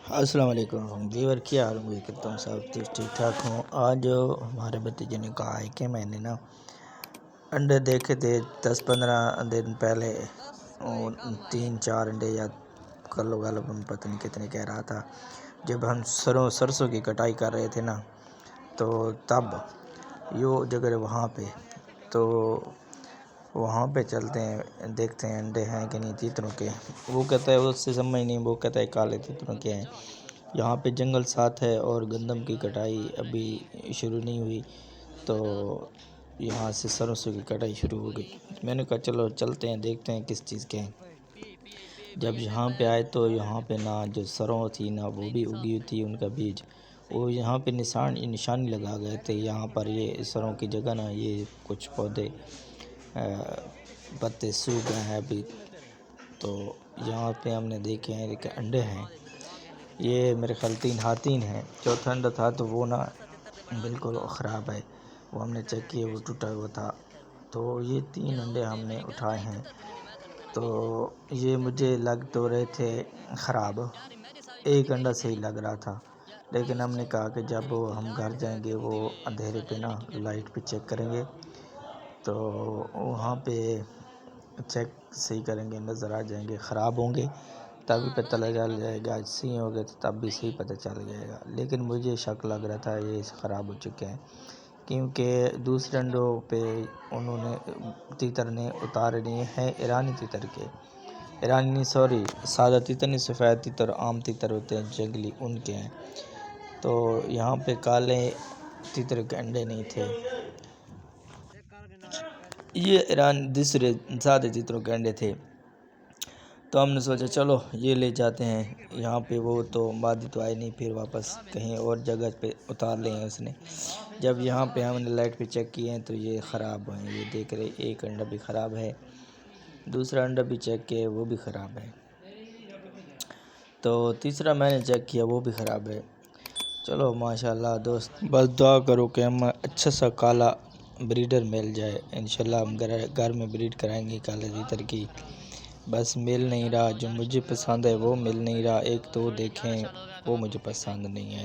السلام علیکم ویور، کیا حال امید کرتا ہوں سب ٹھیک ٹھاک ہوں۔ آج ہمارے بھتیجے نے کہا ہے کہ میں نے انڈے دیکھے تھے 10-15 دن پہلے، 3-4 انڈے یا کلو پتہ نہیں کتنے کہہ رہا تھا، جب ہم سرسوں کی کٹائی کر رہے تھے تو تب یہ جگہ وہاں پہ تو وہاں پہ چلتے ہیں، دیکھتے ہیں انڈے ہیں کہ نہیں تیتروں کے۔ وہ کہتا ہے اس سے سمجھ نہیں، وہ کہتا ہے کالے تیتروں کے ہیں۔ یہاں پہ جنگل ساتھ ہے اور گندم کی کٹائی ابھی شروع نہیں ہوئی، تو یہاں سے سرسوں کی کٹائی شروع ہو گئی۔ میں نے کہا چلو چلتے ہیں، دیکھتے ہیں کس چیز کے ہیں۔ جب یہاں پہ آئے تو یہاں پہ نہ جو سروں تھی نہ وہ بھی اگی تھی ان کا بیج، وہ یہاں پہ نشانی لگا گئے تھے۔ یہاں پر یہ سروں کی جگہ یہ کچھ پودے پتے سوکھ گئے ہیں ابھی، تو یہاں پہ ہم نے دیکھے ہیں کہ انڈے ہیں۔ یہ میرے خیال 3 ہاتین ہیں۔ چوتھا انڈا تھا تو وہ بالکل خراب ہے، وہ ہم نے چیک کیا، وہ ٹوٹا ہوا تھا۔ تو یہ 3 انڈے ہم نے اٹھائے ہیں، تو یہ مجھے لگ تو رہے تھے خراب، ایک انڈا صحیح لگ رہا تھا، لیکن ہم نے کہا کہ جب ہم گھر جائیں گے وہ اندھیرے پہ لائٹ پہ چیک کریں گے، تو وہاں پہ چیک صحیح کریں گے، نظر آ جائیں گے۔ خراب ہوں گے تب بھی پتہ چل جائے گا، صحیح ہو گئے تو تب بھی صحیح پتہ چل جائے گا، لیکن مجھے شک لگ رہا تھا یہ خراب ہو چکے ہیں، کیونکہ دوسرے انڈوں پہ انہوں نے تیتر نے اتارے نہیں ہیں، ایرانی تیتر کے، سادہ تیتر نہیں، سفید تیتر، عام تیتر ہوتے ہیں جنگلی، ان کے ہیں۔ تو یہاں پہ کالے تیتر کے انڈے نہیں تھے، یہ دوسرے سادے تیتروں کے انڈے تھے۔ تو ہم نے سوچا چلو یہ لے جاتے ہیں، یہاں پہ وہ تو مادی تو آئے نہیں، پھر واپس کہیں اور جگہ پہ اتار لے ہیں اس نے۔ جب یہاں پہ ہم نے لائٹ پہ چیک کیے ہیں تو یہ خراب ہیں، یہ دیکھ رہے ایک انڈا بھی خراب ہے، دوسرا انڈا بھی چیک کیا وہ بھی خراب ہے، تو تیسرا میں نے چیک کیا وہ بھی خراب ہے۔ چلو ماشاءاللہ دوست، بس دعا کرو کہ ہم اچھا سا کالا بریڈر مل جائے، انشاءاللہ ہم گھر میں بریڈ کرائیں گے کالے تیتر کی۔ بس مل نہیں رہا، جو مجھے پسند ہے وہ مل نہیں رہا، ایک تو دیکھیں وہ مجھے پسند نہیں ہے۔